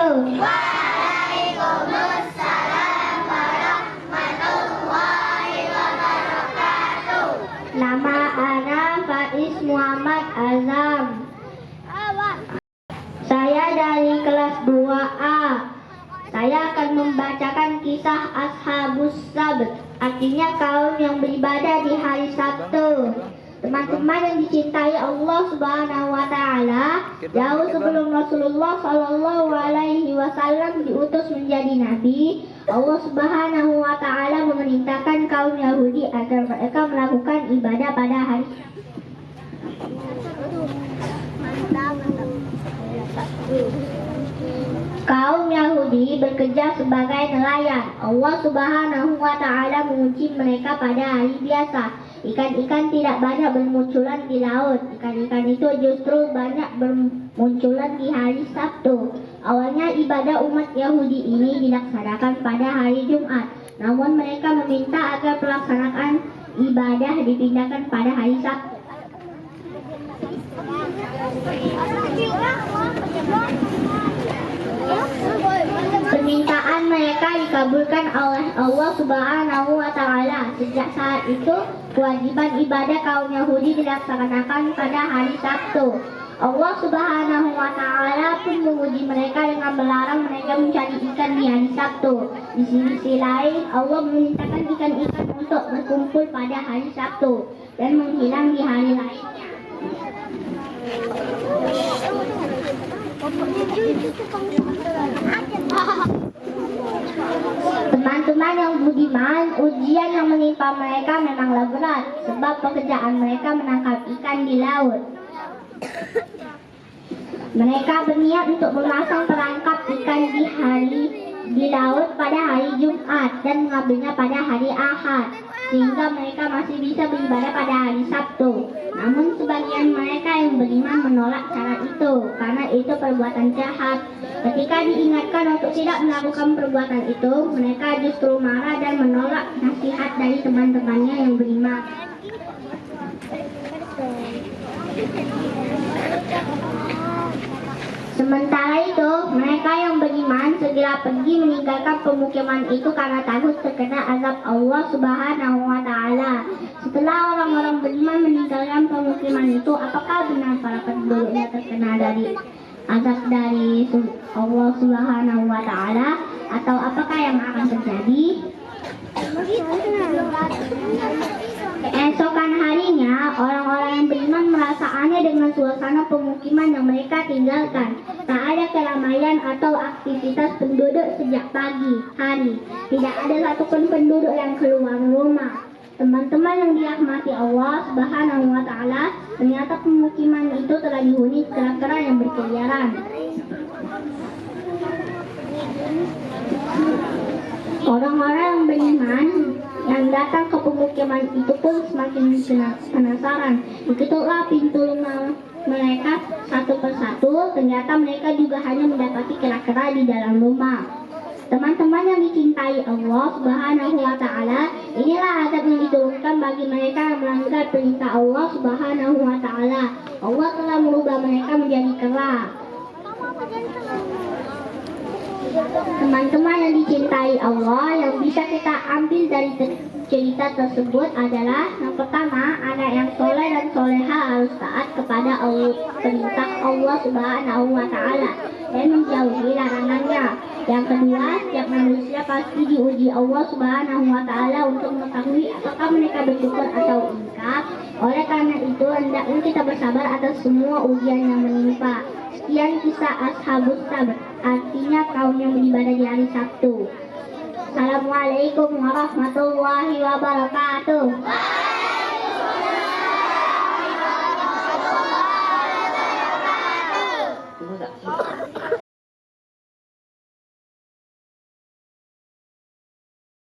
wabarakatuh. Waalaikumsalam warahmatullahi wabarakatuh. Nama ana Faiz Muhammad Azam. Saya dari kelas 2A. Saya akan membacakan kisah Ashabus Sabt, artinya kaum yang beribadah di hari Sabtu. Teman-teman yang dicintai Allah Subhanahu wa Ta'ala, jauh sebelum Rasulullah Shallallahu Alaihi Wasallam diutus menjadi nabi, Allah Subhanahu wa Ta'ala memerintahkan kaum Yahudi agar mereka melakukan ibadah pada hari Kaum Yahudi bekerja sebagai nelayan. Allah Subhanahu wa Ta'ala menguji mereka pada hari biasa. Ikan-ikan tidak banyak bermunculan di laut. Ikan-ikan itu justru banyak bermunculan di hari Sabtu. Awalnya ibadah umat Yahudi ini dilaksanakan pada hari Jumat. Namun mereka meminta agar pelaksanaan ibadah dipindahkan pada hari Sabtu. Permintaan mereka dikabulkan oleh Allah Subhanahu wa Ta'ala. Sejak saat itu, kewajiban ibadah kaum Yahudi dilaksanakan pada hari Sabtu. Allah Subhanahu wa Ta'ala pun menguji mereka dengan melarang mereka mencari ikan di hari Sabtu. Di sisi lain, Allah memerintahkan ikan-ikan untuk berkumpul pada hari Sabtu dan menghilang di hari lainnya. Teman-teman yang budiman, ujian yang menimpa mereka memanglah berat, sebab pekerjaan mereka menangkap ikan di laut. Mereka berniat untuk memasang perangkap ikan di laut pada hari Jumat dan mengambilnya pada hari Ahad, sehingga mereka masih bisa beribadah pada hari Sabtu. Namun sebagian mereka yang beriman menolak cara itu karena itu perbuatan jahat. Ketika diingatkan untuk tidak melakukan perbuatan itu, mereka justru marah dan menolak nasihat dari teman-temannya yang beriman. Sementara itu, mereka yang beriman segera pergi meninggalkan pemukiman itu karena takut terkena azab Allah Subhanahu wa Ta'ala. Setelah orang-orang beriman meninggalkan pemukiman itu, apakah benar para penduduknya terkena dari azab dari Allah Subhanahu wa Ta'ala, atau apakah yang akan terjadi? Keesokan harinya, orang-orang yang beriman merasa aneh dengan suasana pemukiman yang mereka tinggalkan. Tak ada keramaian atau aktivitas penduduk sejak pagi hari. Tidak ada satupun penduduk yang keluar rumah. Teman-teman yang dirahmati Allah Subhanahu wa Ta'ala, ternyata pemukiman itu telah dihuni kera-kera yang berkeliaran. Orang-orang yang beriman yang datang ke pemukiman itu pun semakin penasaran. Begitulah pintu rumah mereka satu persatu. Ternyata mereka juga hanya mendapati kera-kera di dalam rumah. Teman-teman yang dicintai Allah Subhanahu wa Ta'ala, inilah azab yang diturunkan bagi mereka yang melanggar perintah Allah Subhanahu wa Ta'ala. Allah telah merubah mereka menjadi kera. Teman-teman yang dicintai Allah, yang bisa kita ambil dari cerita tersebut adalah yang pertama, anak yang soleh dan soleha harus taat kepada perintah Allah Subhanahu wa Ta'ala dan menjauhi larangannya. Yang kedua, setiap manusia pasti diuji Allah Subhanahu wa Ta'ala untuk mengetahui apakah mereka bersyukur atau ingkar. Oleh karena itu, hendaknya kita bersabar atas semua ujian yang menimpa. Sekian kisah Ashabus Sabt, artinya kaum yang beribadah di hari Sabtu. Assalamualaikum warahmatullahi wabarakatuh.